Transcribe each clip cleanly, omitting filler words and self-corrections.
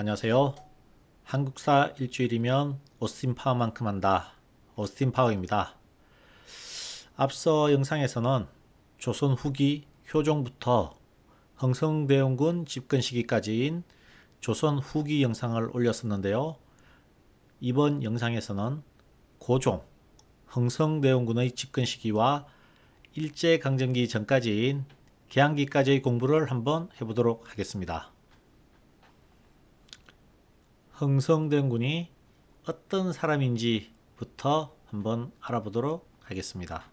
안녕하세요. 한국사 일주일이면 오스틴 파워만큼 한다. 오스틴 파워입니다. 앞서 영상에서는 조선 후기 효종부터 흥성대원군 집권 시기까지인 조선 후기 영상을 올렸었는데요. 이번 영상에서는 고종 흥성대원군의 집권 시기와 일제강점기 전까지인 개항기까지의 공부를 한번 해보도록 하겠습니다. 흥성대원군이 어떤 사람인지부터 한번 알아보도록 하겠습니다.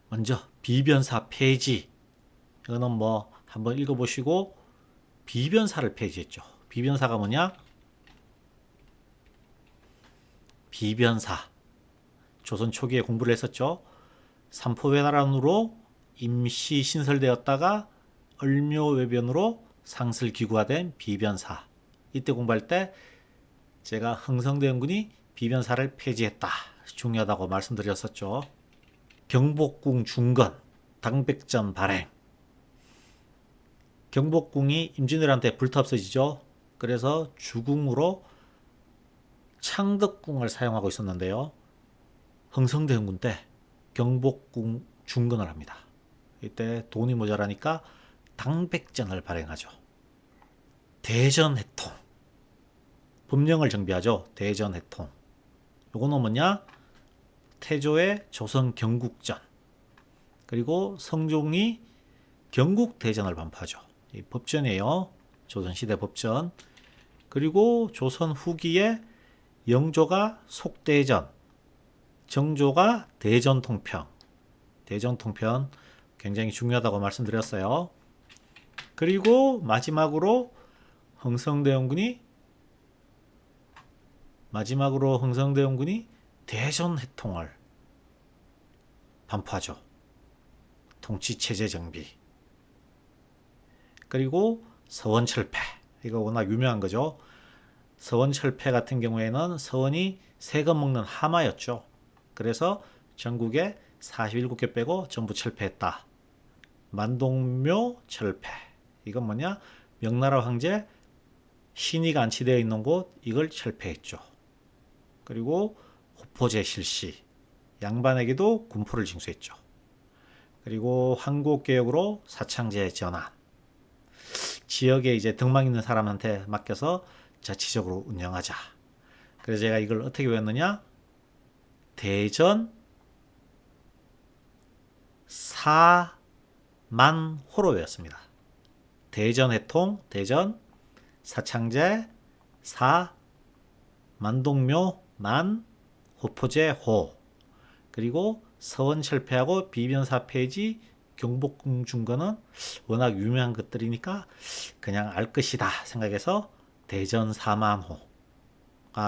먼저 비변사 폐지, 이거는 뭐 한번 읽어보시고 비변사를 폐지했죠. 비변사가 뭐냐? 비변사, 조선 초기에 공부를 했었죠. 삼포외나란으로 임시 신설되었다가 을묘외변으로 상설기구화된 비변사, 이때 공부할 때 제가 흥성대원군이 비변사를 폐지했다, 중요하다고 말씀드렸었죠. 경복궁 중건, 당백전 발행. 경복궁이 임진왜란때 불타 없어지죠. 그래서 주궁으로 창덕궁을 사용하고 있었는데요. 흥성대원군 때 경복궁 중건을 합니다. 이때 돈이 모자라니까 당백전을 발행하죠. 대전해통, 법령을 정비하죠. 대전해통. 요거는 뭐냐? 태조의 조선 경국전, 그리고 성종이 경국대전을 반포하죠. 이 법전이에요. 조선시대 법전. 그리고 조선 후기에 영조가 속대전, 정조가 대전통평. 대전통편 굉장히 중요하다고 말씀드렸어요. 그리고 마지막으로 흥성대원군이 대전해통을 반포하죠. 통치체제 정비. 그리고 서원철폐, 이거 워낙 유명한 거죠. 서원철폐 같은 경우에는 서원이 세금 먹는 하마였죠. 그래서 전국에 47개 빼고 전부 철폐했다. 만동묘 철폐, 이건 뭐냐? 명나라 황제 신의가 안치되어 있는 곳, 이걸 철폐했죠. 그리고 호포제 실시, 양반에게도 군포를 징수했죠. 그리고 한국개혁으로 사창제 전환, 지역에 이제 등망 있는 사람한테 맡겨서 자치적으로 운영하자. 그래서 제가 이걸 어떻게 외웠느냐? 대전 사만호로 외웠습니다. 대전해통, 대전, 사창제, 사, 만동묘, 만, 호포제, 호. 그리고 서원철폐하고 비변사 폐지, 경복궁 중건은 워낙 유명한 것들이니까 그냥 알 것이다 생각해서 대전 사만호.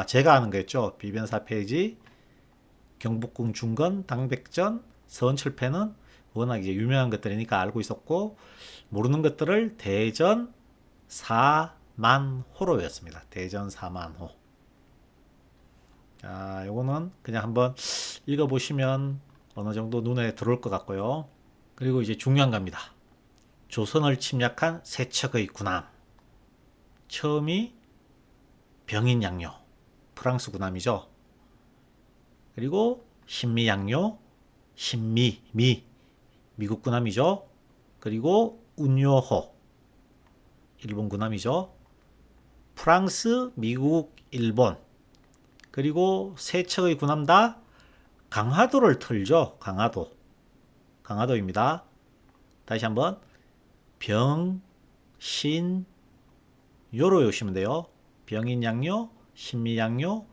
제가 아는 거였죠. 비변사 폐지, 경복궁 중건, 당백전, 서원철폐는 워낙 이제 유명한 것들이니까 알고 있었고, 모르는 것들을 대전 사만호로 외웠습니다. 대전 사만호. 요거는 그냥 한번 읽어보시면 어느 정도 눈에 들어올 것 같고요. 그리고 이제 중요한 겁니다. 조선을 침략한 세 척의 군함. 처음이 병인양요, 프랑스 군함이죠. 그리고 신미양요, 미국 군함이죠. 그리고 운요호, 일본 군함이죠. 프랑스, 미국, 일본. 그리고 세 척의 군함 다 강화도를 털죠. 강화도입니다. 다시 한번 병, 신, 요로 외우시면 돼요. 병인양요, 신미양요,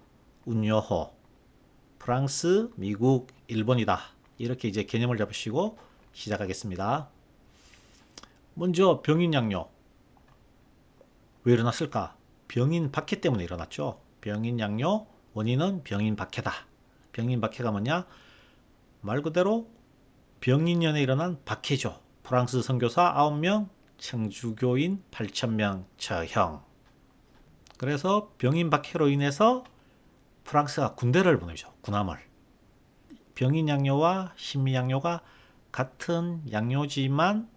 운요호. 프랑스, 미국, 일본이다. 이렇게 이제 개념을 잡으시고 시작하겠습니다. 먼저 병인양요. 왜 일어났을까? 병인 박해 때문에 일어났죠. 병인양요, 원인은 병인박해다. 병인박해가 뭐냐? 말 그대로 병인년에 일어난 박해죠. 프랑스 선교사 9명, 청주교인 8,000명 처형. 그래서 병인박해로 인해서 프랑스가 군대를 보내죠. 군함을. 병인양요와 신미양요가 같은 양요지만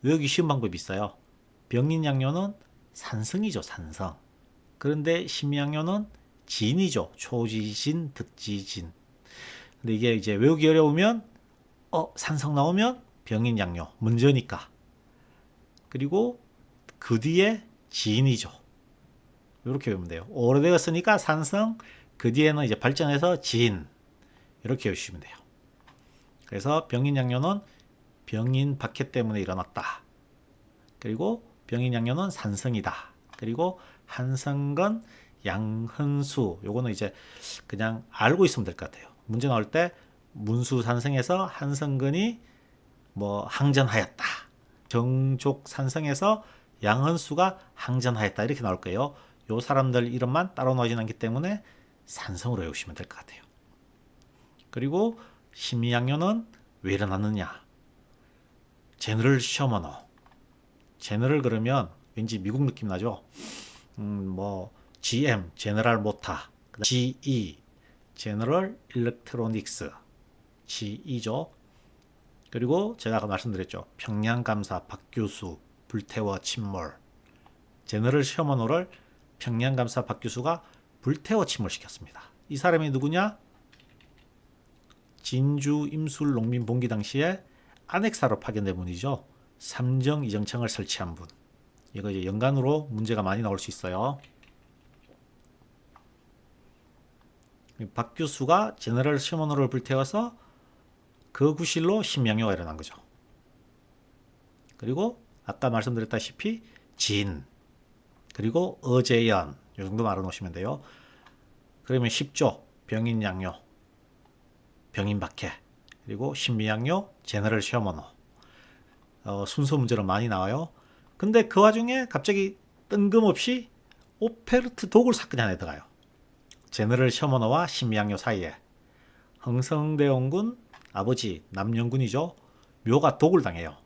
외우기 쉬운 방법이 있어요. 병인양요는 산성이죠, 산성. 그런데 심양요는 진이죠. 초지진, 득지진. 근데 이게 이제 외우기 어려우면 산성 나오면 병인양요 먼저니까. 그리고 그 뒤에 진이죠. 이렇게 외우면 돼요. 오래되었으니까 산성, 그 뒤에는 이제 발전해서 진. 이렇게 외우시면 돼요. 그래서 병인양요는 병인 박해 때문에 일어났다. 그리고 병인양요는 산성이다. 그리고 한성건, 양흔수. 요거는 이제 그냥 알고 있으면 될 것 같아요. 문제 나올 때 문수산성에서 한성근이 뭐 항전하였다. 정족 산성에서 양흔수가 항전하였다. 이렇게 나올 거예요. 요 사람들 이름만 따로 나오진 않기 때문에 산성으로 외우시면 될 것 같아요. 그리고 심의양요는 왜 일어났느냐? 제너럴 셔머너. 제너럴 그러면 왠지 미국 느낌 나죠? 뭐 GM, 제너럴 모타, GE, 제너럴 일렉트로닉스, GE죠. 그리고 제가 아까 말씀드렸죠. 평양감사 박규수 불태워 침몰. 제너럴 셔머너를 평양감사 박규수가 불태워 침몰시켰습니다. 이 사람이 누구냐? 진주 임술 농민 봉기 당시에 안핵사로 파견된 분이죠. 삼정 이정청을 설치한 분. 이거 이제 연간으로 문제가 많이 나올 수 있어요. 박규수가 제너럴 셔머너를 불태워서 그 구실로 심양요가 일어난 거죠. 그리고 아까 말씀드렸다시피 진, 그리고 어제연, 이 정도 말아놓으시면 돼요. 그러면 10조, 병인양요, 병인박해, 그리고 신미양요, 제너럴 셔머너. 순서 문제로 많이 나와요. 근데 그 와중에 갑자기 뜬금없이 오페르트 도굴 사건이 하나 들어가요. 제너럴 셔머너와 신미양요 사이에 흥성대원군 아버지 남영군이죠. 묘가 도굴당해요.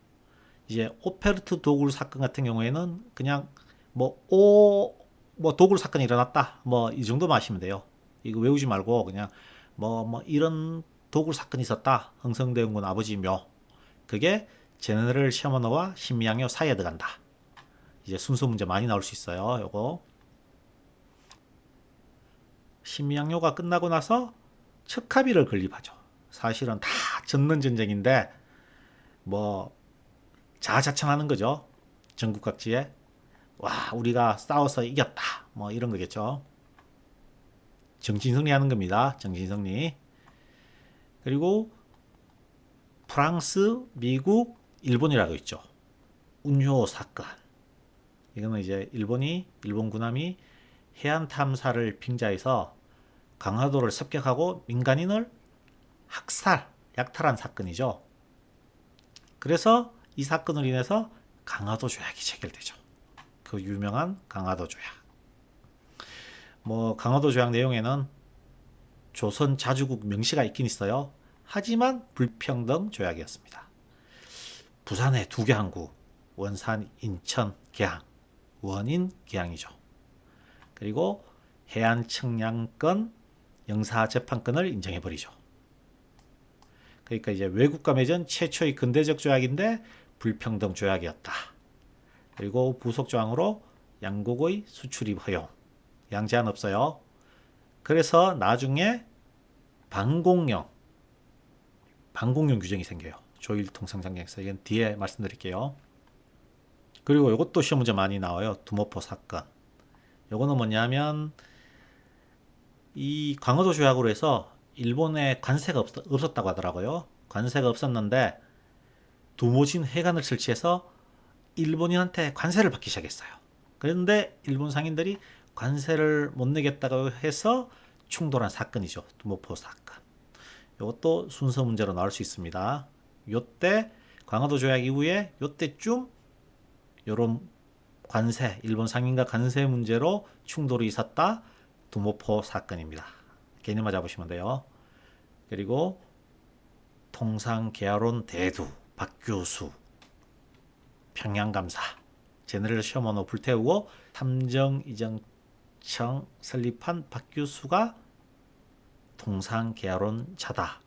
이제 오페르트 도굴 사건 같은 경우에는 그냥 뭐 도굴 사건이 일어났다. 뭐 이 정도만 하시면 돼요. 이거 외우지 말고 그냥 뭐 이런 도굴 사건이 있었다. 흥성대원군 아버지 묘. 그게 제너럴 셔머너와 신미양요 사이에 들어간다. 이제 순서 문제 많이 나올 수 있어요. 요거. 신미양요가 끝나고 나서 척하비를 건립하죠. 사실은 다 젖는 전쟁인데 뭐 자아자찬하는 거죠. 전국 각지에 와 우리가 싸워서 이겼다. 뭐 이런 거겠죠. 정신승리 하는 겁니다. 정신승리. 그리고 프랑스, 미국, 일본이라고 있죠. 운요 사건. 이거는 이제 일본 군함이 해안 탐사를 빙자해서 강화도를 습격하고 민간인을 약탈한 사건이죠. 그래서 이 사건으로 인해서 강화도 조약이 체결되죠. 그 유명한 강화도 조약. 뭐 강화도 조약 내용에는 조선 자주국 명시가 있긴 있어요. 하지만 불평등 조약이었습니다. 부산의 두 개 항구, 원산, 인천, 계항, 원인 계항이죠. 그리고 해안 측량권, 영사 재판권을 인정해버리죠. 그러니까 이제 외국과 맺은 최초의 근대적 조약인데 불평등 조약이었다. 그리고 부속 조항으로 양국의 수출입 허용, 양제한 없어요. 그래서 나중에 방공령 규정이 생겨요. 조일통상장경에서. 이건 뒤에 말씀드릴게요. 그리고 이것도 시험 문제 많이 나와요. 두모포 사건. 이거는 뭐냐면 이 강화도 조약으로 해서 일본에 관세가 없었다고 하더라고요. 관세가 없었는데 두모진 해관을 설치해서 일본인한테 관세를 받기 시작했어요. 그런데 일본 상인들이 관세를 못 내겠다고 해서 충돌한 사건이죠. 두모포 사건. 이것도 순서 문제로 나올 수 있습니다. 요때 강화도 조약 이후에 요때쯤 요런 관세, 일본 상인과 관세 문제로 충돌이 있었다. 두모포 사건입니다. 개념만 잡으시면 돼요. 그리고 통상계화론 대두, 박교수, 평양감사, 제너럴 셔머너 불태우고 삼정이정청 설립한 박교수가 통상계화론 자다.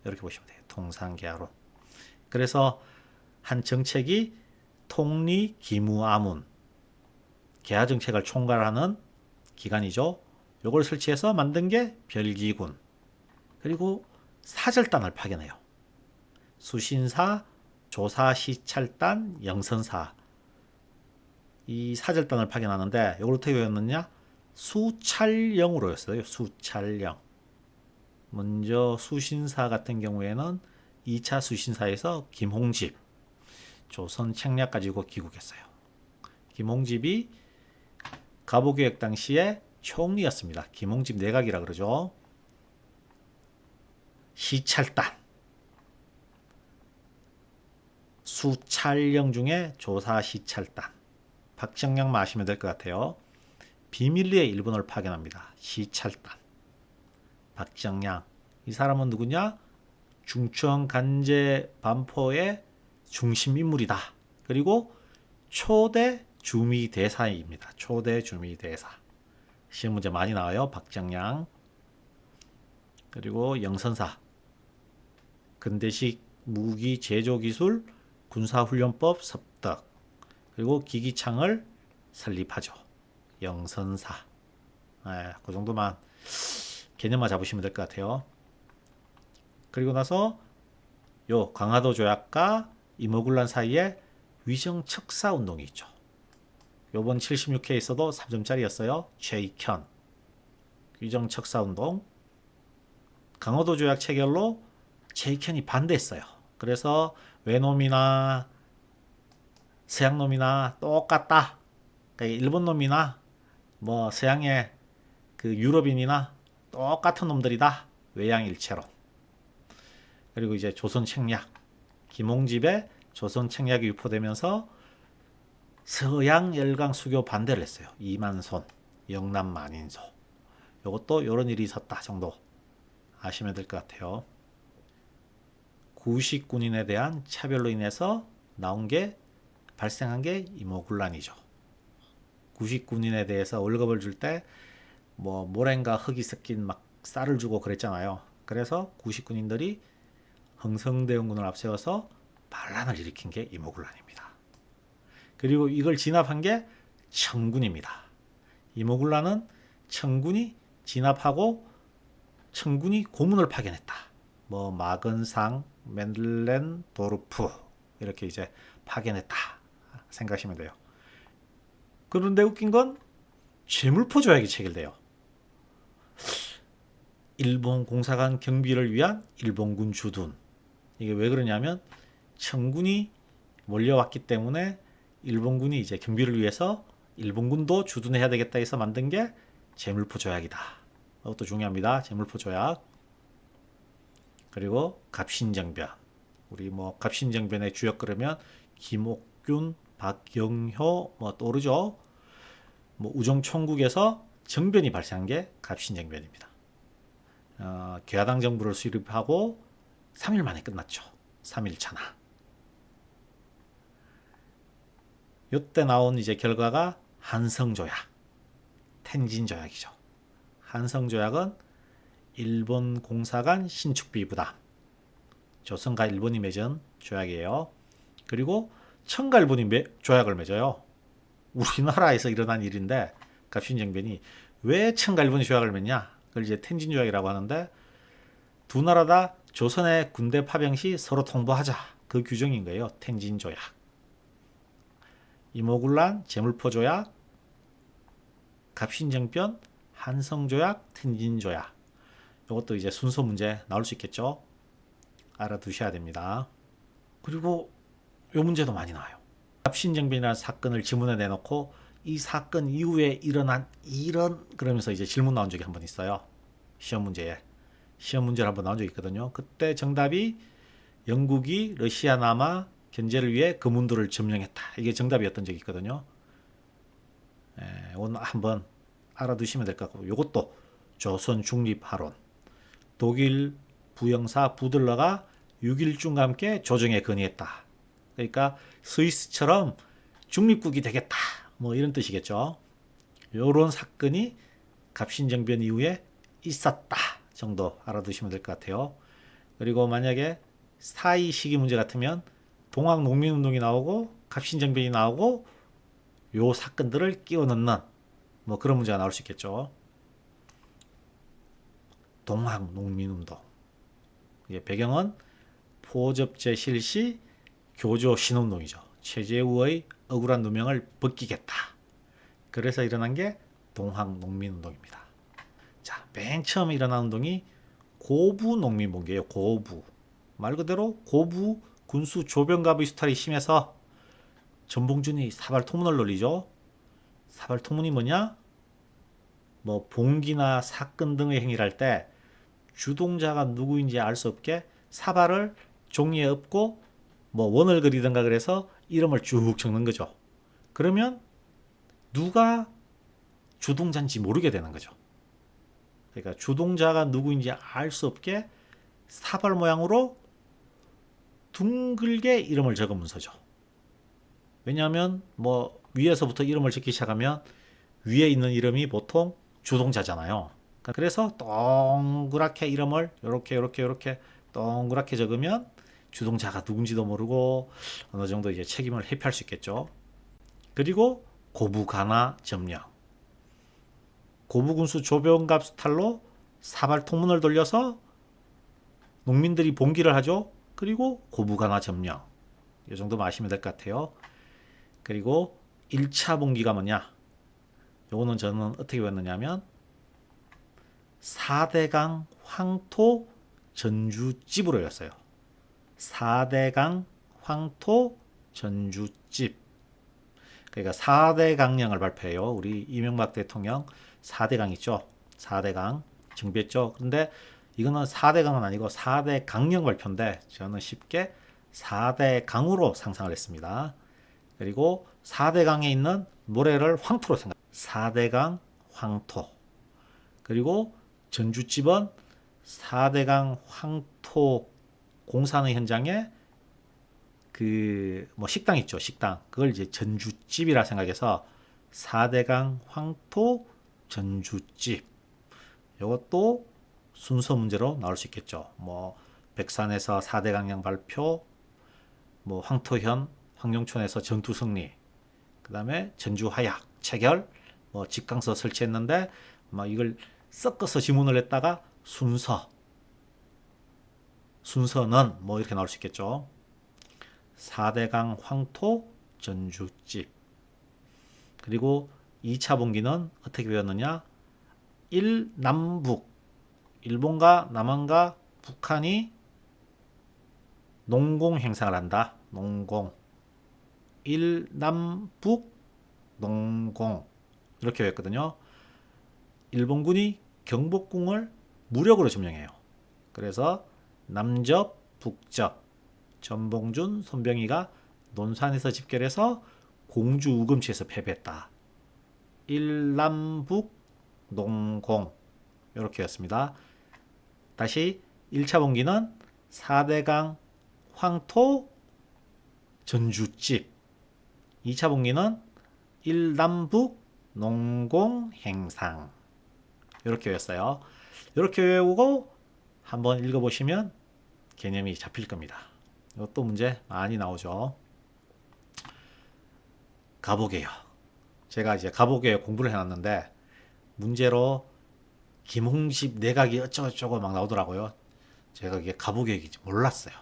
이렇게 보시면 돼요. 통상계화론. 그래서 한 정책이 통리기무아문, 개화 정책을 총괄하는 기관이죠. 요걸 설치해서 만든 게 별기군. 그리고 사절단을 파견해요. 수신사, 조사, 시찰단, 영선사. 이 사절단을 파견하는데 이걸 어떻게 외웠느냐? 수찰령으로였어요. 수찰령. 먼저 수신사 같은 경우에는 2차 수신사에서 김홍집, 조선 책략 가지고 귀국했어요. 김홍집이 가보개혁 당시에 총리였습니다. 김홍집 내각이라 그러죠. 시찰단, 수찰령 중에 조사 시찰단. 박정량만 아시면 될 것 같아요. 비밀리에 일본을 파견합니다. 시찰단. 박정량. 이 사람은 누구냐? 중청 간제 반포의 중심 인물이다. 그리고 초대 주미 대사입니다. 초대 주미 대사. 시험 문제 많이 나와요. 박정량. 그리고 영선사. 근대식 무기 제조 기술 군사훈련법 습득. 그리고 기기창을 설립하죠. 영선사. 그 정도만 개념만 잡으시면 될 것 같아요. 그리고 나서 요 강화도 조약과 임오군란 사이에 위정 척사 운동이 있죠. 요번 76회에서도 3점짜리였어요. 최익현. 위정 척사 운동. 강화도 조약 체결로 최익현이 반대했어요. 그래서 외놈이나 서양놈이나 똑같다. 그러니까 일본 놈이나 뭐 서양의 그 유럽인이나 똑같은 놈들이다. 외양일체론. 그리고 이제 조선 책략. 김홍집의 조선 책략이 유포되면서 서양 열강 수교 반대를 했어요. 이만손, 영남 만인소. 이것도 이런 일이 있었다 정도 아시면 될 것 같아요. 구식군인에 대한 차별로 인해서 발생한 게 임오군란이죠. 구식군인에 대해서 월급을 줄 때 뭐 모래인가 흙이 섞인 막 쌀을 주고 그랬잖아요. 그래서 구식군인들이 흥성대원군을 앞세워서 반란을 일으킨 게 임오군란입니다. 그리고 이걸 진압한 게 청군입니다. 임오군란은 청군이 진압하고 청군이 고문을 파견했다. 뭐 마건상, 맨들렌, 도르프 이렇게 이제 파견했다 생각하시면 돼요. 그런데 웃긴 건 재물포 조약이 체결돼요. 일본 공사관 경비를 위한 일본군 주둔. 이게 왜 그러냐면 청군이 몰려왔기 때문에 일본군이 이제 경비를 위해서 일본군도 주둔해야 되겠다 해서 만든 게 재물포 조약이다. 이것도 중요합니다. 재물포 조약. 그리고 갑신정변. 우리 뭐 갑신정변의 주역 그러면 김옥균, 박영효 뭐 떠오르죠. 뭐 우정총국에서 정변이 발생한 게 갑신정변입니다. 개화당 정부를 수립하고 3일 만에 끝났죠. 3일 차나. 이때 나온 이제 결과가 한성조약, 텐진조약이죠. 한성조약은 일본 공사관 신축비 부담, 조선과 일본이 맺은 조약이에요. 그리고 청과 일본이 조약을 맺어요. 우리나라에서 일어난 일인데 갑신정변이 왜 청과 일본이 조약을 맺냐? 그걸 이제 텐진조약이라고 하는데 두 나라 다 조선의 군대 파병 시 서로 통보하자. 그 규정인 거예요. 텐진조약. 임오군란, 재물포조약, 갑신정변, 한성조약, 텐진조약. 이것도 이제 순서 문제 나올 수 있겠죠. 알아두셔야 됩니다. 그리고 이 문제도 많이 나와요. 갑신정변이라는 사건을 지문에 내놓고 이 사건 이후에 일어난 이런 그러면서 이제 질문 나온 적이 한 번 있어요. 시험 문제를 한번 나온 적이 있거든요. 그때 정답이 영국이 러시아 남하 견제를 위해 금운도를 점령했다. 이게 정답이었던 적이 있거든요. 오늘 한번 알아두시면 될 것 같고 이것도 조선 중립화론. 독일 부영사 부들러가 6.1중과 함께 조정에 건의했다. 그러니까 스위스처럼 중립국이 되겠다. 뭐 이런 뜻이겠죠. 이런 사건이 갑신정변 이후에 있었다 정도 알아두시면 될 것 같아요. 그리고 만약에 사이 시기 문제 같으면 동학농민운동이 나오고 갑신정변이 나오고 요 사건들을 끼워 넣는 뭐 그런 문제가 나올 수 있겠죠. 동학농민운동. 배경은 포접제 실시 교조 신운동이죠. 최재우의 억울한 누명을 벗기겠다. 그래서 일어난 게 동학농민운동입니다. 자, 맨 처음 일어난 운동이 고부농민봉기예요. 고부. 말 그대로 고부 군수 조병갑의 수탈이 심해서 전봉준이 사발통문을 놀리죠. 사발통문이 뭐냐? 뭐 봉기나 사건 등의 행위를 할 때 주동자가 누구인지 알 수 없게 사발을 종이에 엎고 뭐 원을 그리든가 그래서 이름을 쭉 적는 거죠. 그러면 누가 주동자인지 모르게 되는 거죠. 그러니까 주동자가 누구인지 알 수 없게 사발 모양으로 둥글게 이름을 적은 문서죠. 왜냐하면 뭐 위에서부터 이름을 적기 시작하면 위에 있는 이름이 보통 주동자잖아요. 그래서 동그랗게 이름을 이렇게 동그랗게 적으면 주동자가 누군지도 모르고 어느 정도 이제 책임을 회피할 수 있겠죠. 그리고 고부간화 점령. 고부군수 조병갑 수탈로 사발 통문을 돌려서 농민들이 봉기를 하죠. 그리고 고부간화 점령. 이 정도만 아시면 될 것 같아요. 그리고 1차 봉기가 뭐냐? 요거는 저는 어떻게 외웠느냐면 4대강 황토 전주집으로 외웠어요. 4대강 황토 전주집. 그러니까 4대 강령을 발표해요. 우리 이명박 대통령 4대강 있죠. 4대강 정비했죠. 그런데 이거는 4대강은 아니고 4대 강령 발표인데 저는 쉽게 4대 강으로 상상을 했습니다. 그리고 4대강에 있는 모래를 황토로 생각. 4대강 황토. 그리고 전주집은 4대강 황토 공사하는 현장에 그 뭐 식당 있죠. 식당. 그걸 이제 전주집이라 생각해서 4대강 황토 전주집. 이것도 순서 문제로 나올 수 있겠죠. 뭐 백산에서 4대 강령 발표, 뭐 황토현, 황룡촌에서 전투 승리, 그 다음에 전주 하약 체결, 뭐 직강서 설치했는데 막 이걸 섞어서 지문을 냈다가 순서는 뭐 이렇게 나올 수 있겠죠. 4대강 황토 전주집. 그리고 2차 봉기는 어떻게 배웠느냐? 1남북. 일본과 남한과 북한이 농공 행사를 한다. 농공. 1남북 농공. 이렇게 했거든요. 일본군이 경복궁을 무력으로 점령해요. 그래서 남접, 북접, 전봉준, 손병희가 논산에서 집결해서 공주 우금치에서 패배했다. 일남북 농공 이렇게 였습니다. 다시 1차 봉기는 4대강 황토 전주집. 2차 봉기는 일남북 농공 행상. 이렇게 외웠어요. 이렇게 외우고 한번 읽어보시면 개념이 잡힐 겁니다. 이것도 문제 많이 나오죠. 가보개혁. 제가 이제 가보개혁 공부를 해놨는데 문제로 김홍집 내각이 어쩌고저쩌고 막 나오더라고요. 제가 이게 가보개혁인지 몰랐어요.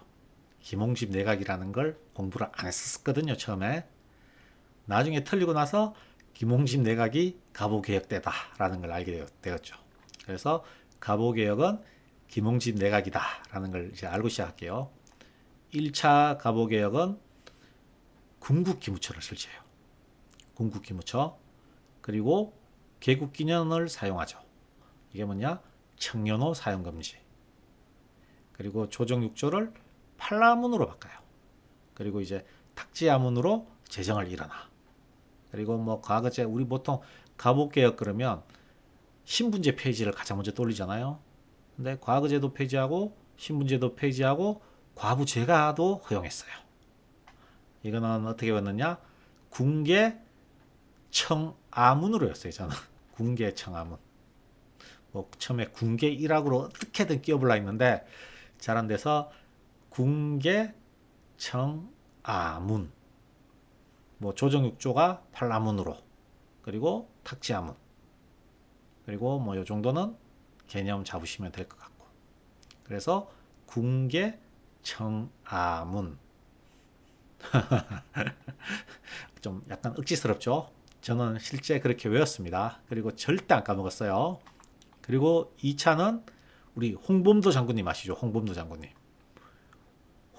김홍집 내각이라는 걸 공부를 안 했었거든요, 처음에. 나중에 틀리고 나서 김홍집 내각이 가보개혁 때다라는 걸 알게 되었죠. 그래서 가보개혁은 김홍집 내각이다라는 걸 이제 알고 시작할게요. 1차 가보개혁은 궁극기무처를 설치해요. 궁극기무처. 그리고 개국기념을 사용하죠. 이게 뭐냐? 청년호 사용금지. 그리고 조정 6조를 판라문으로 바꿔요. 그리고 이제 탁지아문으로 제정을 일어나. 그리고 뭐 과거제 우리 보통 가복개혁 그러면 신분제 폐지를 가장 먼저 떠올리잖아요. 근데 과거제도 폐지하고 신분제도 폐지하고 과부제가도 허용했어요. 이거는 어떻게 봤느냐? 궁계 청아문으로 였어요. 저는 궁계 청아문. 뭐 처음에 궁계 일학으로 어떻게든 끼워보려 했는데 잘 안 돼서 궁계 청아문. 뭐 조정육조가 팔라문으로, 그리고 탁지아문, 그리고 뭐 요 정도는 개념 잡으시면 될 것 같고. 그래서 궁계 청아문. 좀 약간 억지스럽죠? 저는 실제 그렇게 외웠습니다. 그리고 절대 안 까먹었어요. 그리고 2차는 우리 홍범도 장군님 아시죠? 홍범도 장군님.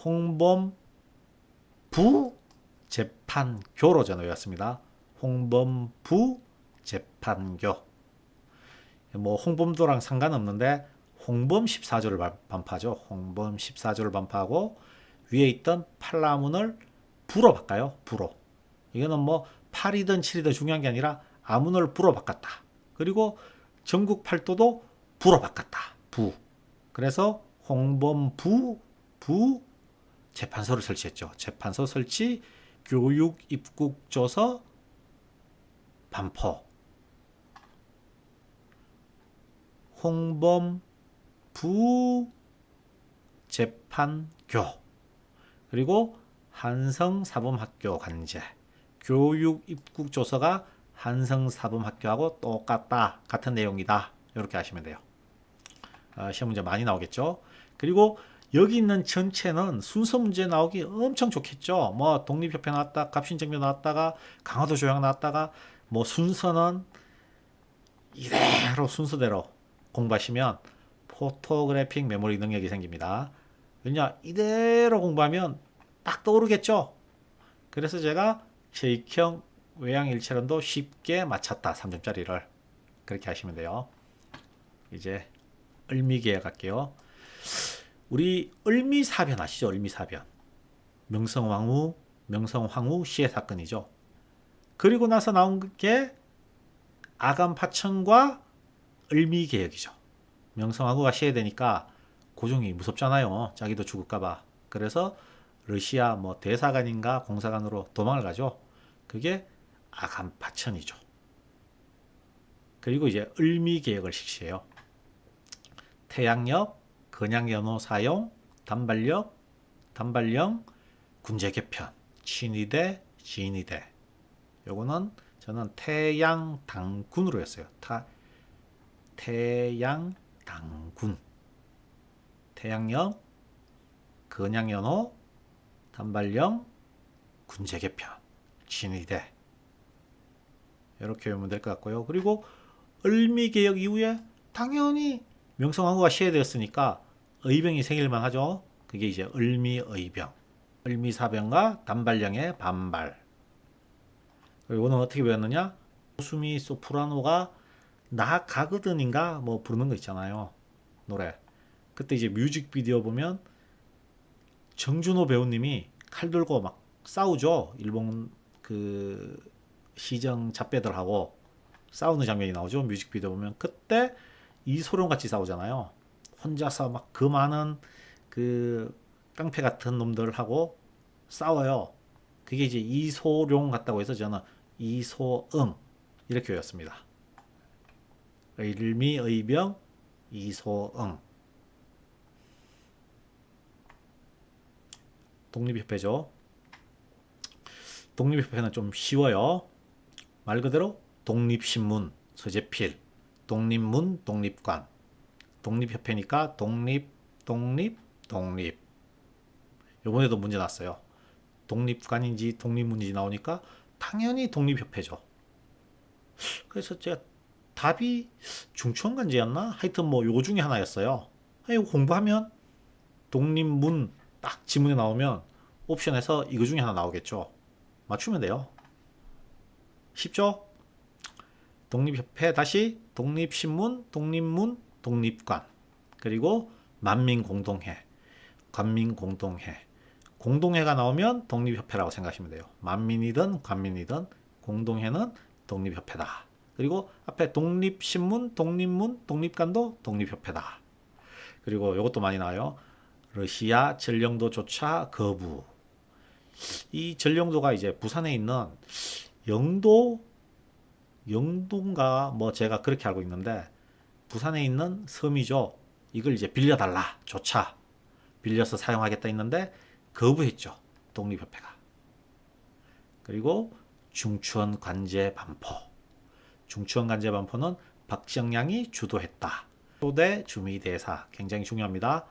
홍범 부재판교로 저는 외웠습니다. 홍범부 재판교. 뭐 홍범도랑 상관없는데 홍범 14조를 반파하죠. 홍범 14조를 반파하고 위에 있던 팔라문을 부로 바꿔요. 부로. 이거는 뭐 8이든 7이든 중요한 게 아니라 아문을 부로 바꿨다. 그리고 전국 팔도도 부로 바꿨다. 부. 그래서 홍범부 부 재판소를 설치했죠. 재판소 설치, 교육 입국조서 반포. 홍범 부재판교. 그리고 한성사범학교 관제. 교육 입국조서가 한성사범학교하고 똑같다. 같은 내용이다. 이렇게 하시면 돼요. 시험 문제 많이 나오겠죠. 그리고 여기 있는 전체는 순서 문제 나오기 엄청 좋겠죠. 뭐 독립협회 나왔다, 갑신정교 나왔다가 강화도 조약 나왔다가 뭐 순서는 이대로 순서대로 공부하시면 포토그래픽 메모리 능력이 생깁니다. 왜냐 이대로 공부하면 딱 떠오르겠죠. 그래서 제가 제2형 외양일체론도 쉽게 맞췄다. 3점짜리를 그렇게 하시면 돼요. 이제 을미계약 할게요. 우리 을미사변 아시죠? 을미사변. 명성황후 시해 사건이죠. 그리고 나서 나온 게 아간파천과 을미개혁이죠. 명성황후가 시해되니까 고종이 무섭잖아요. 자기도 죽을까봐. 그래서 러시아 뭐 대사관인가 공사관으로 도망을 가죠. 그게 아간파천이죠. 그리고 이제 을미개혁을 실시해요. 태양역, 건양연호 사용, 단발령, 군제 개편, 친위대, 진위대. 요거는 저는 태양당군으로 했어요. 태양당군. 태양역, 건양연호, 단발령, 군제 개편, 진위대. 이렇게 외우면 될 것 같고요. 그리고 을미개혁 이후에 당연히 명성황후가 시해되었으니까 의병이 생길만 하죠. 그게 이제 을미의병. 을미사병과 단발령의 반발. 그리고 이거는 어떻게 배웠느냐? 수미 소프라노가 나 가거든인가 뭐 부르는 거 있잖아요. 노래. 그때 이제 뮤직비디오 보면 정준호 배우님이 칼 들고 막 싸우죠. 일본 그 시정 잡배들하고 싸우는 장면이 나오죠. 뮤직비디오 보면 그때 이소룡 같이 싸우잖아요. 혼자서 막 그 많은 그 깡패 같은 놈들하고 싸워요. 그게 이제 이소룡 같다고 해서 저는 이소응 이렇게 외웠습니다. 을미의병 이소응. 독립협회죠. 독립협회는 좀 쉬워요. 말 그대로 독립신문, 서재필, 독립문, 독립관. 독립협회니까 독립. 요번에도 문제 났어요. 독립관인지 독립문인지 나오니까 당연히 독립협회죠. 그래서 제가 답이 중추원관제였나? 하여튼 뭐 요 중에 하나였어요. 이거 공부하면 독립문 딱 지문에 나오면 옵션에서 이거 중에 하나 나오겠죠. 맞추면 돼요. 쉽죠? 독립협회 다시 독립신문, 독립문, 독립관. 그리고 만민공동회, 관민공동회. 공동회가 나오면 독립협회라고 생각하시면 돼요. 만민이든 관민이든 공동회는 독립협회다. 그리고 앞에 독립신문, 독립문, 독립관도 독립협회다. 그리고 이것도 많이 나와요. 러시아 전령도 조차 거부. 이 전령도가 이제 부산에 있는 영도인가 뭐 제가 그렇게 알고 있는데 부산에 있는 섬이죠. 이걸 이제 빌려달라 조차 빌려서 사용하겠다 했는데 거부했죠. 독립협회가. 그리고 중추원 관제 반포. 중추원 관제 반포는 박정량이 주도했다. 초대 주미대사 굉장히 중요합니다.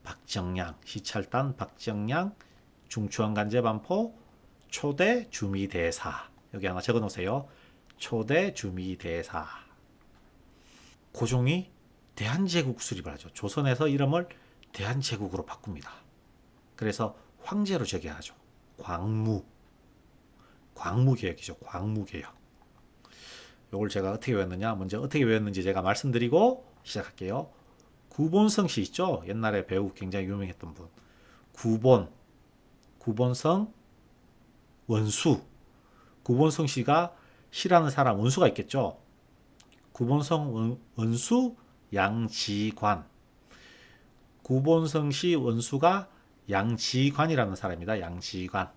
박정량, 시찰단 박정량, 중추원 관제 반포, 초대 주미대사. 여기 하나 적어 놓으세요. 초대 주미대사. 고종이 대한제국 수립을 하죠. 조선에서 이름을 대한제국으로 바꿉니다. 그래서 황제로 즉위하죠. 광무개혁이죠. 광무개혁. 이걸 제가 어떻게 외웠느냐? 먼저 어떻게 외웠는지 제가 말씀드리고 시작할게요. 구본성 씨 있죠? 옛날에 배우 굉장히 유명했던 분. 구본성 원수. 구본성 씨가 시라는 사람 원수가 있겠죠? 구본성 원수 양지관. 구본성 씨 원수가 양지관이라는 사람입니다. 양지관.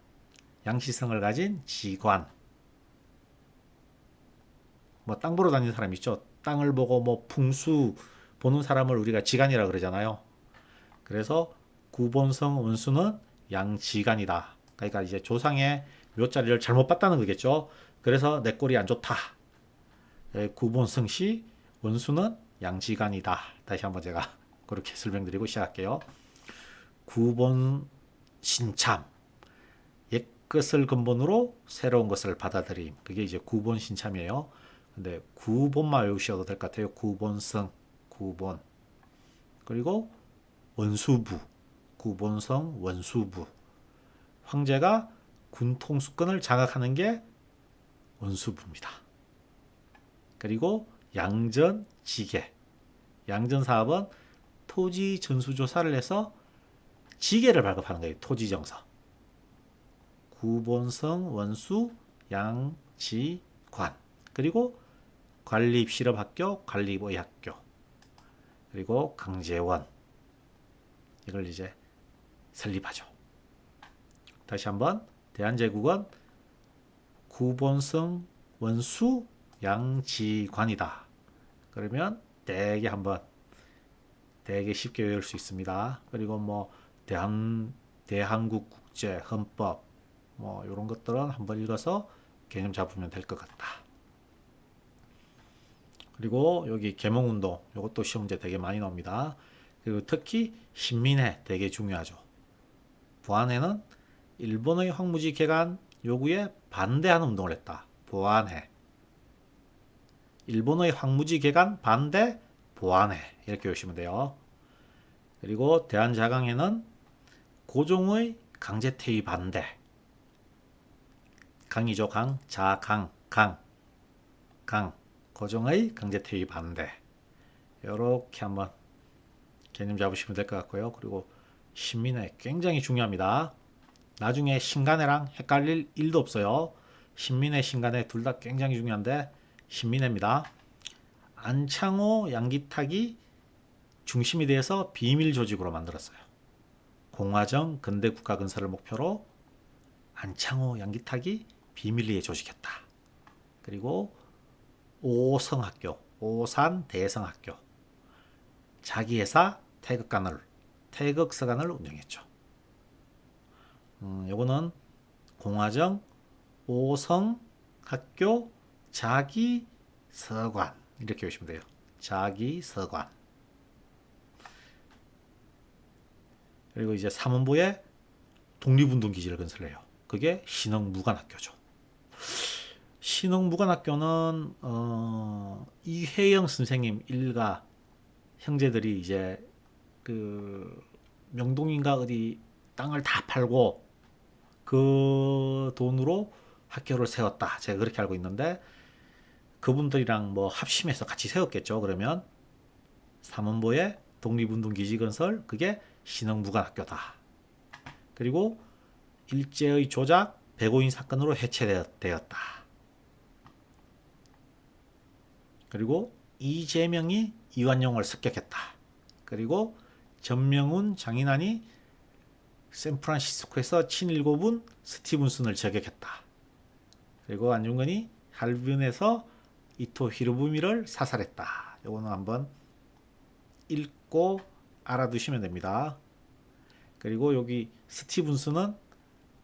양시성을 가진 지관. 뭐 땅 보러 다니는 사람 있죠. 땅을 보고 뭐 풍수 보는 사람을 우리가 지간이라 그러잖아요. 그래서 구본성 원수는 양지간이다. 그러니까 이제 조상의 묘자리를 잘못 봤다는 거겠죠. 그래서 내 꼴이 안 좋다. 구본성 씨 원수는 양지간이다. 다시 한번 제가 그렇게 설명드리고 시작할게요. 구본 신참. 옛 것을 근본으로 새로운 것을 받아들임. 그게 이제 구본 신참이에요. 근데 구본만 외우셔도 될 것 같아요. 구본성, 구본. 그리고 원수부, 구본성 원수부. 황제가 군통수권을 장악하는 게 원수부입니다. 그리고 양전지계. 양전사업은 토지 전수조사를 해서 지계를 발급하는 거예요. 토지정서. 구본성 원수 양지관. 그리고 관립실업학교, 관립의학교, 그리고 강제원. 이걸 이제 설립하죠. 다시 한번 대한제국은 구본성 원수 양지관이다. 그러면 되게 쉽게 외울 수 있습니다. 그리고 뭐 대한국 국제 헌법 뭐 이런 것들은 한번 읽어서 개념 잡으면 될 것 같다. 그리고 여기 계몽운동 이것도 시험 문제 되게 많이 나옵니다. 그리고 특히 신민회 되게 중요하죠. 보안회는 일본의 황무지 개간 요구에 반대하는 운동을 했다. 보안회. 일본의 황무지 개간 반대 보안회 이렇게 보시면 돼요. 그리고 대한자강회는 고종의 강제퇴위 반대. 강이죠. 강. 자강. 강. 고종의 강제퇴위 반대. 이렇게 한번 개념 잡으시면 될 것 같고요. 그리고 신민회 굉장히 중요합니다. 나중에 신간회랑 헷갈릴 일도 없어요. 신민회, 신간회 둘 다 굉장히 중요한데 신민회입니다. 안창호, 양기탁이 중심이 돼서 비밀 조직으로 만들었어요. 공화정 근대 국가 건설을 목표로 안창호, 양기탁이 비밀리에 조직했다. 그리고 오성학교, 오산 대성학교, 자기 회사 태극서관을 운영했죠. 요거는 공화정 오성학교 자기서관 이렇게 보시면 돼요. 자기서관. 그리고 이제 삼원보에 독립운동기지를 건설해요. 그게 신흥무관학교죠. 신흥무관학교는 이회영 선생님 일가 형제들이 이제 그 명동인가 어디 땅을 다 팔고 그 돈으로 학교를 세웠다. 제가 그렇게 알고 있는데 그분들이랑 뭐 합심해서 같이 세웠겠죠. 그러면 삼원보의 독립운동기지 건설 그게 신흥무관학교다. 그리고 일제의 조작 백오인 사건으로 해체되었다. 그리고 이재명이 이완용을 습격했다. 그리고 전명훈 장인환이 샌프란시스코에서 친일고분 스티븐슨을 저격했다. 그리고 안중근이 할빈에서 이토 히로부미를 사살했다. 이거는 한번 읽고 알아두시면 됩니다. 그리고 여기 스티븐슨은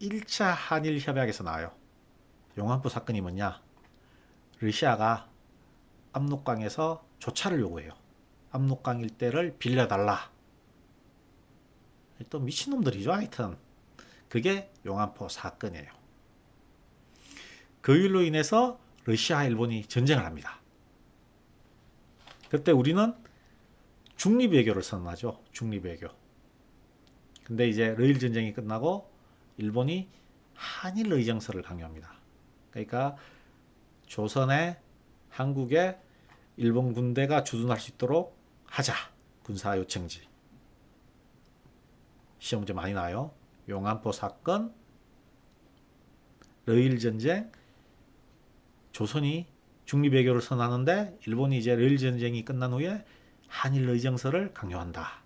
1차 한일 협약에서 나와요. 용안포 사건이 뭐냐? 러시아가 압록강에서 조차를 요구해요. 압록강 일대를 빌려달라. 또 미친놈들이죠. 하여튼 그게 용안포 사건이에요. 그 일로 인해서 러시아와 일본이 전쟁을 합니다. 그때 우리는 중립외교를 선언하죠. 중립외교. 근데 이제 러일 전쟁이 끝나고 일본이 한일 의정서를 강요합니다. 그러니까 조선에 한국에 일본 군대가 주둔할 수 있도록 하자. 군사 요청지. 시험 문제 많이 나와요. 용안포 사건, 러일 전쟁, 조선이 중립외교를 선언하는데 일본이 이제 러일 전쟁이 끝난 후에 한일 의정서를 강요한다.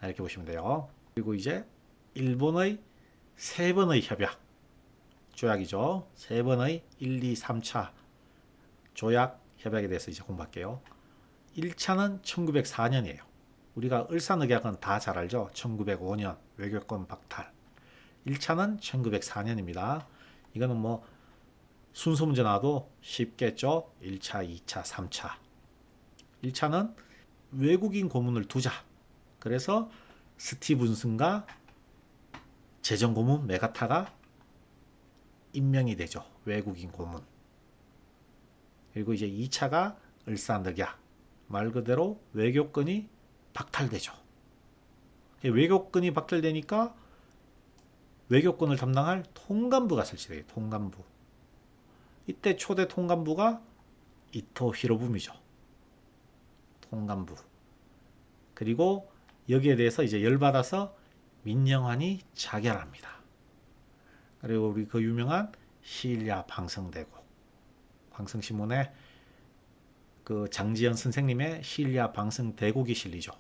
이렇게 보시면 돼요. 그리고 이제 일본의 세 번의 협약, 조약이죠. 세 번의 1, 2, 3차 조약 협약에 대해서 이제 공부할게요. 1차는 1904년이에요. 우리가 을사늑약은 다 잘 알죠. 1905년 외교권 박탈. 1차는 1904년입니다. 이거는 뭐 순서 문제 나와도 쉽겠죠. 1차, 2차, 3차. 1차는 외국인 고문을 두자. 그래서 스티븐슨과 재정고문 메가타가 임명이 되죠. 외국인 고문. 그리고 이제 2차가 을사늑약. 말 그대로 외교권이 박탈되죠. 외교권이 박탈되니까 외교권을 담당할 통감부가 설치돼요. 통감부. 이때 초대 통감부가 이토 히로부미죠. 통감부. 그리고 여기에 대해서 이제 열받아서 민영환이 자결합니다. 그리고 우리 그 유명한 시일야 방성대국. 방성신문에 그 장지연 선생님의 시일야 방성대국이 실리죠.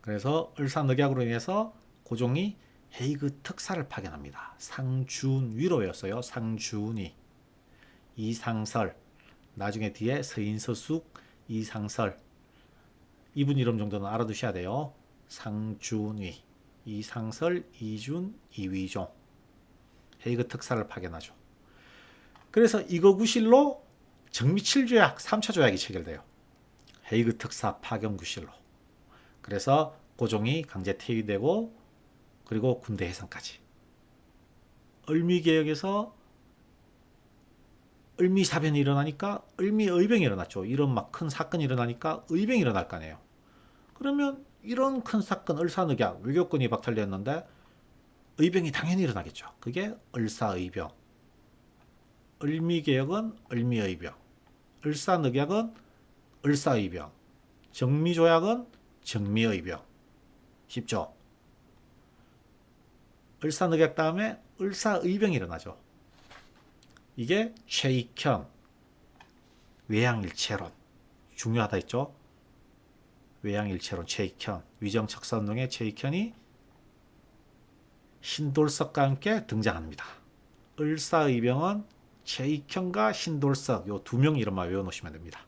그래서 을사늑약으로 인해서 고종이 헤이그 특사를 파견합니다. 상준위로였어요. 상준위. 이상설. 나중에 뒤에 서인서숙, 이상설. 이분 이름 정도는 알아두셔야 돼요. 상준위. 이상설, 이준, 이위종. 헤이그 특사를 파견하죠. 그래서 이거 구실로 정미칠조약 3차 조약이 체결돼요. 헤이그 특사 파견 구실로. 그래서 고종이 강제 퇴위되고 그리고 군대 해산까지. 을미개혁에서 을미사변이 일어나니까 을미의병이 일어났죠. 이런 막 큰 사건이 일어나니까 의병이 일어날 거 아니에요. 그러면 이런 큰 사건 을사늑약 외교권이 박탈되었는데 의병이 당연히 일어나겠죠. 그게 을사의병. 을미개혁은 을미의병. 을사늑약은 을사의병. 정미조약은 정미의병. 쉽죠? 을사늑약 다음에 을사의병이 일어나죠. 이게 최익현 외양일체론 중요하다 했죠. 외양일체론 최익현 위정척선동의 최익현이 신돌석과 함께 등장합니다. 을사의병은 최익현과 신돌석 요 두 명 이름만 외워놓으시면 됩니다.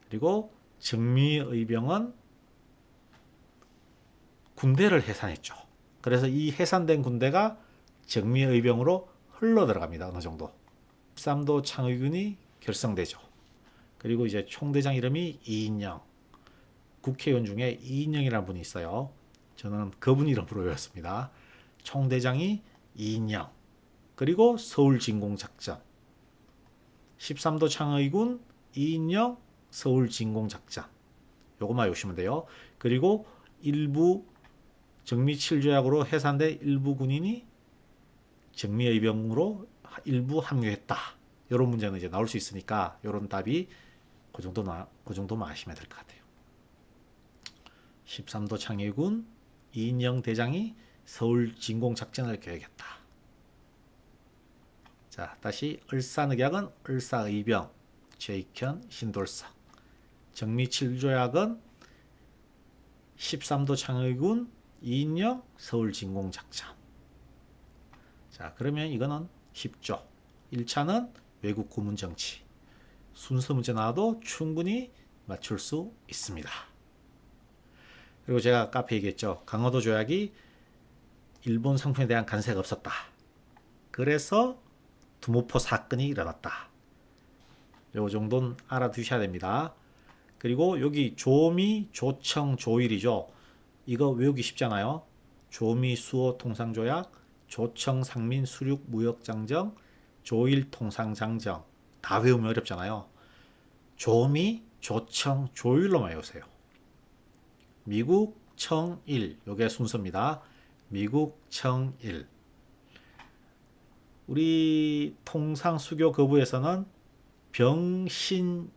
그리고 정미의병은 군대를 해산했죠. 그래서 이 해산된 군대가 정미의병으로 흘러 들어갑니다. 어느 정도. 13도 창의군이 결성되죠. 그리고 이제 총대장 이름이 이인영. 국회의원 중에 이인영이라는 분이 있어요. 저는 그분 이름으로 외웠습니다. 총대장이 이인영. 그리고 서울진공작전. 13도 창의군 이인영 서울진공작전. 요것만 외우시면 돼요. 그리고 일부 정미7조약으로 해산된 일부 군인이 정미의병으로 일부 합류했다. 이런 문제는 이제 나올 수 있으니까 이런 답이 그 정도만 아시면 될 것 같아요. 13도 창의군 이인영 대장이 서울 진공작전을 계획했다. 자, 다시 을사늑약은 을사의병, 최익현, 신돌석. 정미7조약은 13도 창의군 이인영 서울 진공작전. 자, 그러면 이거는 쉽죠. 1차는 외국 고문 정치. 순서 문제 나와도 충분히 맞출 수 있습니다. 그리고 제가 아까 앞에 얘기했죠. 강화도 조약이 일본 상품에 대한 관세가 없었다. 그래서 두모포 사건이 일어났다. 요 정도는 알아두셔야 됩니다. 그리고 여기 조미, 조청, 조일이죠. 이거 외우기 쉽잖아요. 조미, 수호, 통상조약, 조청, 상민, 수륙, 무역장정, 조일, 통상장정. 다 외우면 어렵잖아요. 조미, 조청, 조일로만 외우세요. 미국, 청일. 요게 순서입니다. 미국, 청일. 우리 통상수교 거부에서는 병신요로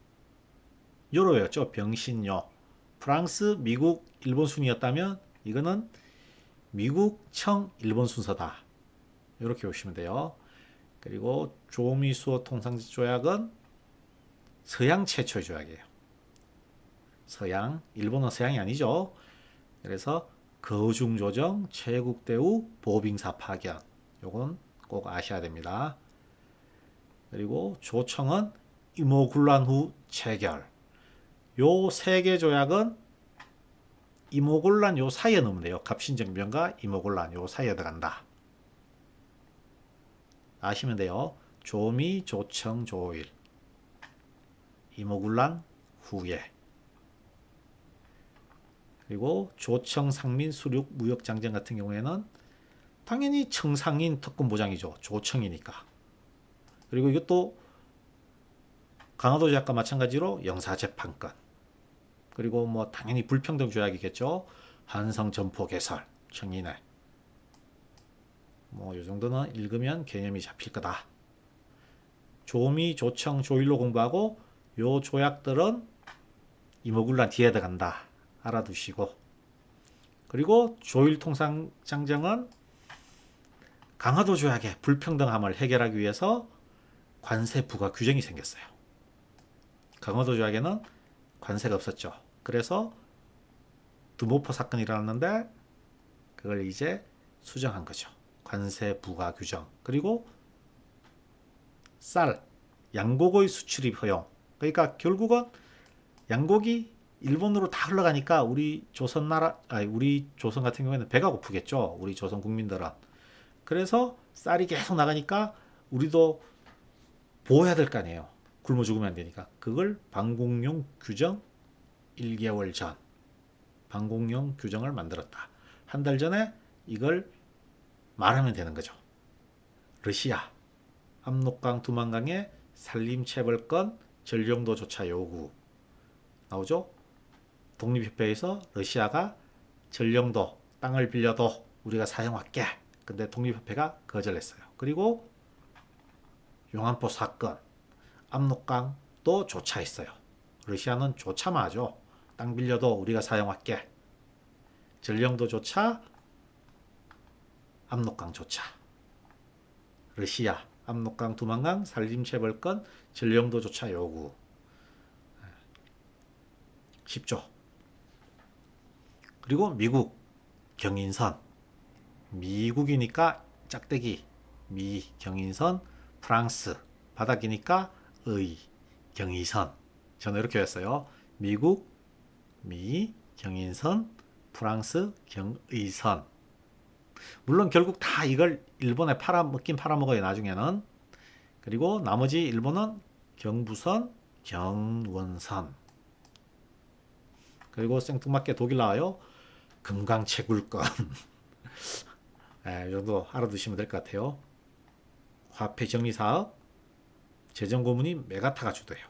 외웠죠. 병신요. 프랑스, 미국, 일본 순이었다면 이거는 미국, 청, 일본 순서다. 이렇게 보시면 돼요. 그리고 조미수호 통상조약은 서양 최초의 조약이에요. 서양, 일본은 서양이 아니죠. 그래서 거중조정, 최국대우, 보빙사 파견. 요건 꼭 아셔야 됩니다. 그리고 조청은 이모군란 후 체결. 요 세 개 조약은 이모곤란 요 사이에 넣으면 돼요. 갑신정변과 이모곤란 요 사이에 들어간다. 아시면 돼요. 조미, 조청, 조일. 이모곤란 후에. 그리고 조청, 상민, 수륙, 무역장정 같은 경우에는 당연히 청상인 특권보장이죠. 조청이니까. 그리고 이것도 강화도 조약과 마찬가지로 영사재판권. 그리고 뭐 당연히 불평등 조약이겠죠. 한성 점포 개설, 청인회. 뭐 이 정도는 읽으면 개념이 잡힐 거다. 조미, 조청, 조일로 공부하고 요 조약들은 이모군란 뒤에 들어간다. 알아두시고. 그리고 조일 통상장정은 강화도 조약의 불평등함을 해결하기 위해서 관세 부과 규정이 생겼어요. 강화도 조약에는 관세가 없었죠. 그래서 두모포 사건이 일어났는데 그걸 이제 수정한 거죠. 관세 부과 규정. 그리고 쌀, 양고기의 수출입 허용. 그러니까 결국은 양고기 일본으로 다 흘러가니까 우리 조선 같은 경우에는 배가 고프겠죠. 우리 조선 국민들은. 그래서 쌀이 계속 나가니까 우리도 보호해야 될 거 아니에요. 굶어 죽으면 안 되니까. 그걸 방공용 규정 1개월 전 방공용 규정을 만들었다. 한 달 전에 이걸 말하면 되는 거죠. 러시아 압록강 두만강의 산림체벌권 전령도조차 요구 나오죠. 독립협회에서 러시아가 전령도 땅을 빌려도 우리가 사용할게. 근데 독립협회가 거절했어요. 그리고 용안포 사건 압록강도 조차했어요. 러시아는 조차만 하죠. 땅 빌려도 우리가 사용할게. 전령도 조차, 압록강 조차. 러시아, 압록강, 두만강, 산림체벌권, 전령도 조차 요구. 쉽죠. 그리고 미국, 경인선. 미국이니까 짝대기, 미, 경인선, 프랑스, 바닥이니까 의, 경의선. 저는 이렇게 했어요. 미국, 미, 경인선, 프랑스, 경의선. 물론 결국 다 이걸 일본에 팔아먹긴 팔아먹어요. 나중에는. 그리고 나머지 일본은 경부선, 경원선. 그리고 생뚱맞게 독일 나와요. 금강채굴권. 네, 이 정도 알아두시면 될 것 같아요. 화폐 정리 사업, 재정 고문이 메가타가 주도해요.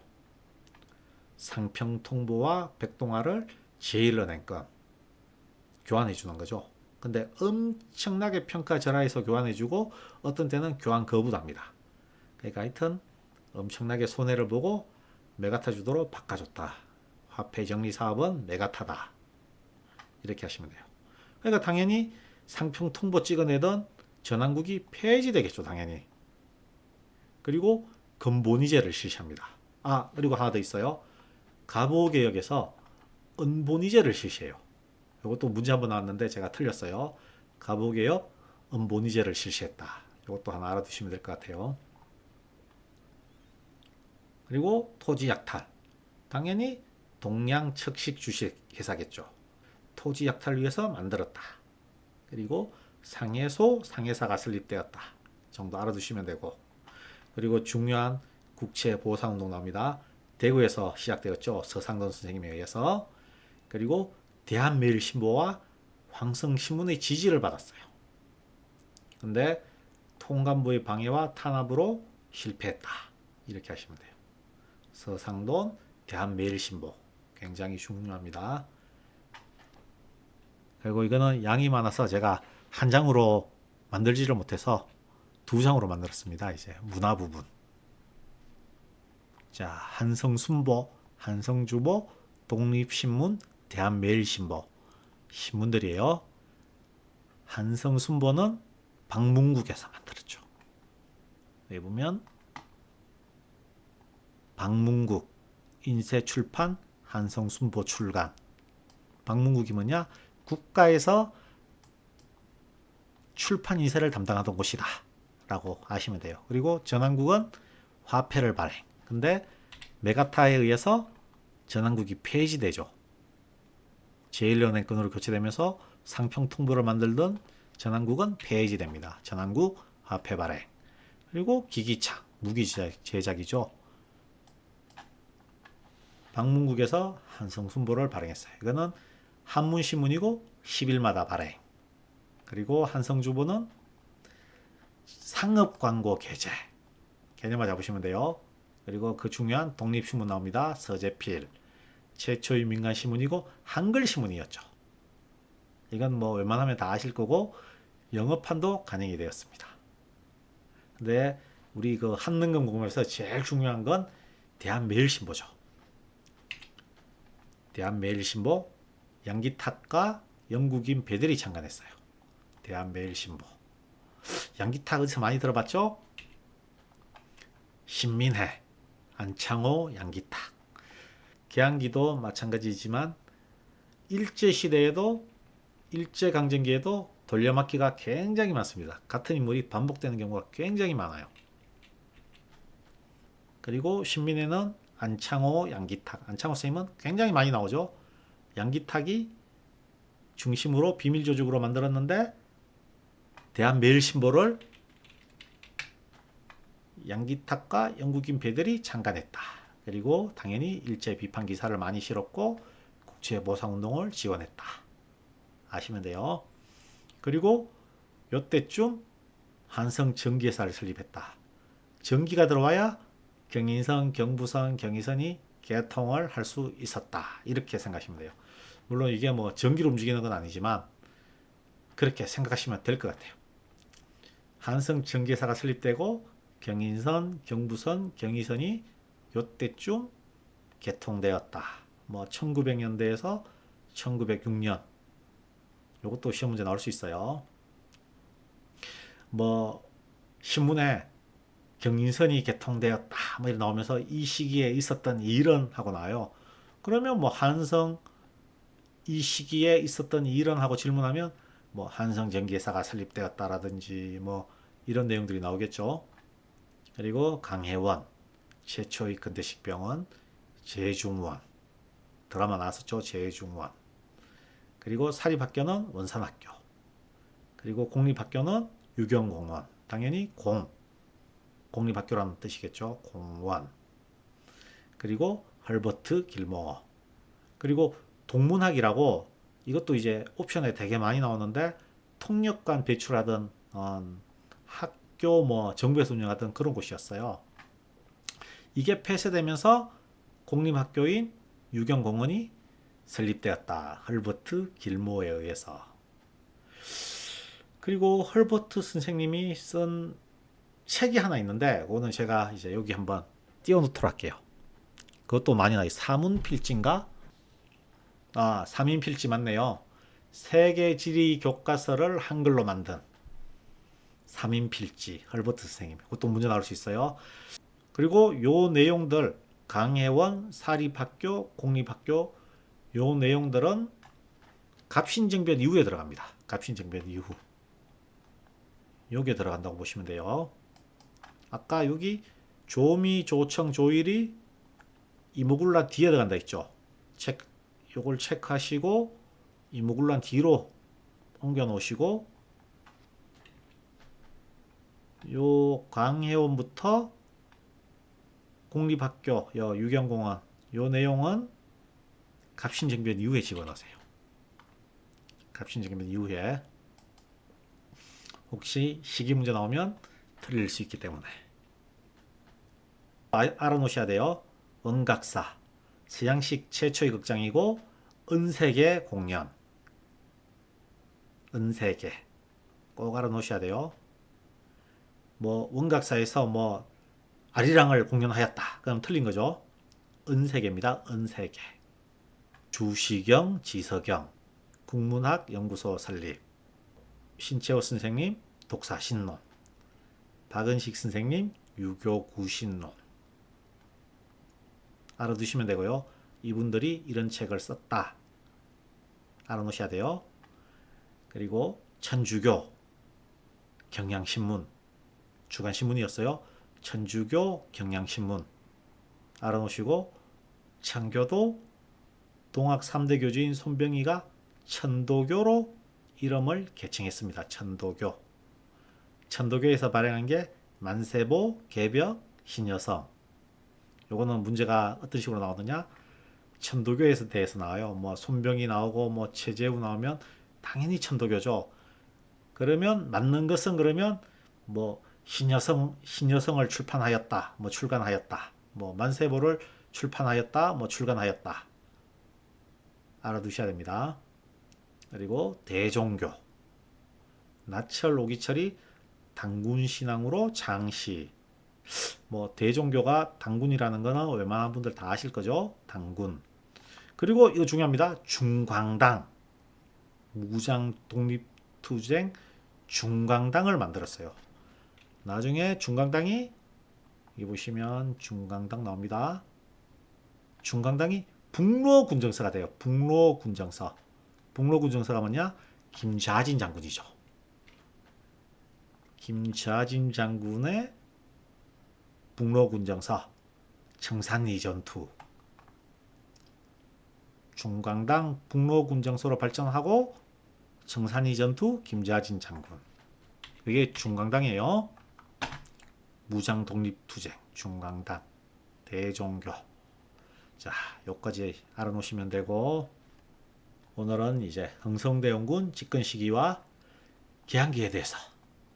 상평 통보와 백동화를 제일로 낸 건 교환해 주는 거죠. 근데 엄청나게 평가절하해서 교환해 주고 어떤 때는 교환 거부도 합니다. 그러니까 하여튼 엄청나게 손해를 보고 메가타 주도로 바꿔줬다. 화폐 정리 사업은 메가타다. 이렇게 하시면 돼요. 그러니까 당연히 상평 통보 찍어내던 전환국이 폐지되겠죠. 당연히. 그리고 근본이제를 실시합니다. 아, 그리고 하나 더 있어요. 갑오개혁에서 은본이제를 실시해요. 이것도 문제 한번 나왔는데 제가 틀렸어요. 갑오개혁 은본이제를 실시했다. 이것도 하나 알아두시면 될 것 같아요. 그리고 토지 약탈. 당연히 동양 척식 주식 회사겠죠. 토지 약탈을 위해서 만들었다. 그리고 상해소, 상해사가 설립되었다. 정도 알아두시면 되고, 그리고 중요한 국채 보상운동 나옵니다. 대구에서 시작되었죠. 서상돈 선생님에 의해서. 그리고 대한매일신보와 황성신문의 지지를 받았어요. 근데 통감부의 방해와 탄압으로 실패했다. 이렇게 하시면 돼요. 서상돈, 대한매일신보 굉장히 중요합니다. 그리고 이거는 양이 많아서 제가 한 장으로 만들지를 못해서 두 장으로 만들었습니다. 이제 문화 부분. 자, 한성순보, 한성주보, 독립신문, 대한매일신보 신문들이에요. 한성순보는 방문국에서 만들었죠. 여기 보면 방문국, 인쇄출판, 한성순보 출간. 방문국이 뭐냐? 국가에서 출판 인쇄를 담당하던 곳이다 라고 아시면 돼요. 그리고 전환국은 화폐를 발행. 근데 메가타에 의해서 전환국이 폐지되죠. 제1연행권으로 교체되면서 상평통보를 만들던 전환국은 폐지됩니다. 전환국 화폐 발행. 그리고 기기창, 무기 제작이죠. 방문국에서 한성순보를 발행했어요. 이거는 한문신문이고 10일마다 발행. 그리고 한성주보는 상업광고 게재. 개념만 잡으시면 돼요. 그리고 그 중요한 독립신문 나옵니다. 서재필. 최초의 민간신문이고 한글신문이었죠. 이건 뭐 웬만하면 다 아실 거고 영어판도 간행이 되었습니다. 근데 우리 그 한능금 공부에서 제일 중요한 건 대한매일신보죠. 대한매일신보 양기탁과 영국인 배들이 창간했어요. 대한매일신보. 양기탁 어디서 많이 들어봤죠? 신민회, 안창호, 양기탁. 개항기도 마찬가지지만 일제시대에도 일제강점기에도 돌려막기가 굉장히 많습니다. 같은 인물이 반복되는 경우가 굉장히 많아요. 그리고 신민회는 안창호, 양기탁. 안창호 선생님은 굉장히 많이 나오죠. 양기탁이 중심으로 비밀조직으로 만들었는데 대한매일신보를 양기탁과 영국인 배들이 창간했다. 그리고 당연히 일제 비판 기사를 많이 실었고 국채 보상운동을 지원했다. 아시면 돼요. 그리고 요때쯤 한성 전기회사를 설립했다. 전기가 들어와야 경인선, 경부선, 경의선이 개통을 할 수 있었다. 이렇게 생각하시면 돼요. 물론 이게 뭐 전기로 움직이는 건 아니지만 그렇게 생각하시면 될 것 같아요. 한성 전기회사가 설립되고 경인선, 경부선, 경의선이 요때쯤 개통되었다. 뭐 1900년대에서 1906년. 요것도 시험 문제 나올 수 있어요. 뭐 신문에 경인선이 개통되었다. 뭐 이렇게 나오면서 이 시기에 있었던 일은 하고 나와요. 그러면 뭐 한성 이 시기에 있었던 일은 하고 질문하면 뭐 한성 전기회사가 설립되었다라든지 뭐 이런 내용들이 나오겠죠. 그리고 강혜원 최초의 근대식 병원, 제중원 드라마 나왔었죠. 제중원. 그리고 사립학교는 원산학교. 그리고 공립학교는 유경공원. 당연히 공립학교라는 뜻이겠죠. 공원. 그리고 헐버트 길모어. 그리고 동문학이라고 이것도 이제 옵션에 되게 많이 나오는데 통역관 배출하던 학교 뭐 정부에서 운영하던 그런 곳이었어요. 이게 폐쇄되면서 공립학교인 유경공원이 설립되었다. 헐버트 길모어에 의해서. 그리고 헐버트 선생님이 쓴 책이 하나 있는데 그거는 제가 이제 여기 한번 띄워놓도록 할게요. 그것도 많이 나와요. 사문필지인가? 삼인필지 맞네요. 세계지리 교과서를 한글로 만든 삼인필지 헐버트 선생님. 그것도 문제 나올 수 있어요. 그리고 요 내용들 강혜원 사립학교 공립학교 요 내용들은 갑신정변 이후에 들어갑니다. 갑신정변 이후 요게 들어간다고 보시면 돼요. 아까 여기 조미 조청 조일이 이모굴라 뒤에 들어간다 했죠. 요걸 체크하시고 이무굴란 뒤로 옮겨 놓으시고 요 광해원부터 공립학교 요 유경공원 요 내용은 갑신정변 이후에 집어넣으세요. 갑신정변 이후에 혹시 시기 문제 나오면 틀릴 수 있기 때문에 알아놓으셔야 돼요. 은각사 서양식 최초의 극장이고 은색의 공연 은색의 꼭 알아놓으셔야 돼요. 뭐 원각사에서 뭐 아리랑을 공연하였다 그럼 틀린 거죠. 은세계입니다. 은세계. 주시경 지서경 국문학 연구소 설립 신채호 선생님 독사신론 박은식 선생님 유교구신론 알아두시면 되고요. 이분들이 이런 책을 썼다 알아놓으셔야 돼요. 그리고 천주교 경향신문 주간신문이었어요. 천주교 경향신문 알아놓으시고 창교도 동학 3대 교주인 손병희가 천도교로 이름을 개칭했습니다. 천도교. 천도교에서 발행한 게 만세보, 개벽, 신여성. 요거는 문제가 어떤 식으로 나오느냐? 천도교에서 대해서 나와요. 뭐 손병희 나오고 뭐 최재우 나오면 당연히 천도교죠. 그러면 맞는 것은 그러면 뭐 신여성을 출판하였다. 뭐 출간하였다. 뭐 만세보를 출판하였다. 뭐 출간하였다. 알아두셔야 됩니다. 그리고 대종교. 나철 오기철이 당군신앙으로 장시. 뭐 대종교가 당군이라는 거는 웬만한 분들 다 아실 거죠. 당군. 그리고 이거 중요합니다. 중광당. 무장 독립투쟁 중광당을 만들었어요. 나중에 중광당이 여기 보시면 중광당 나옵니다. 중광당이 북로군정서가 돼요. 북로군정서. 북로군정서가 뭐냐? 김좌진 장군이죠. 김좌진 장군의 북로군정서 청산리전투 중광당 북로군정서로 발전하고 청산리전투 김좌진 장군 이게 중광당이에요. 무장독립투쟁 중광당 대종교 자 여기까지 알아놓으시면 되고 오늘은 이제 흥성대원군 집권 시기와 개항기에 대해서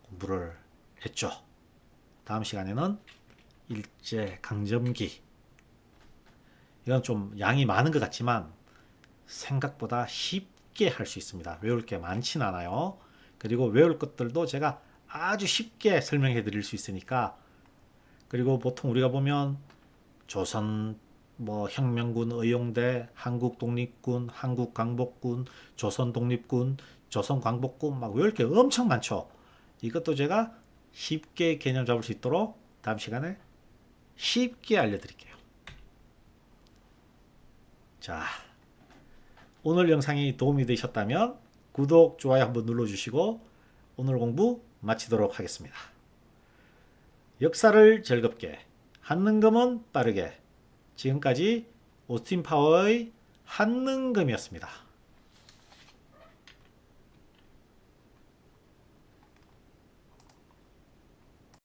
공부를 했죠. 다음 시간에는 일제강점기 이건 좀 양이 많은 것 같지만 생각보다 쉽게 할 수 있습니다. 외울 게 많진 않아요. 그리고 외울 것들도 제가 아주 쉽게 설명해 드릴 수 있으니까 그리고 보통 우리가 보면 조선 뭐 혁명군, 의용대, 한국독립군, 한국광복군, 조선독립군, 조선광복군 막 외울 게 엄청 많죠. 이것도 제가 쉽게 개념 잡을 수 있도록 다음 시간에 쉽게 알려드릴게요. 자, 오늘 영상이 도움이 되셨다면 구독, 좋아요 한번 눌러주시고 오늘 공부 마치도록 하겠습니다. 역사를 즐겁게, 한능검은 빠르게 지금까지 오스틴 파워의 한능검이었습니다.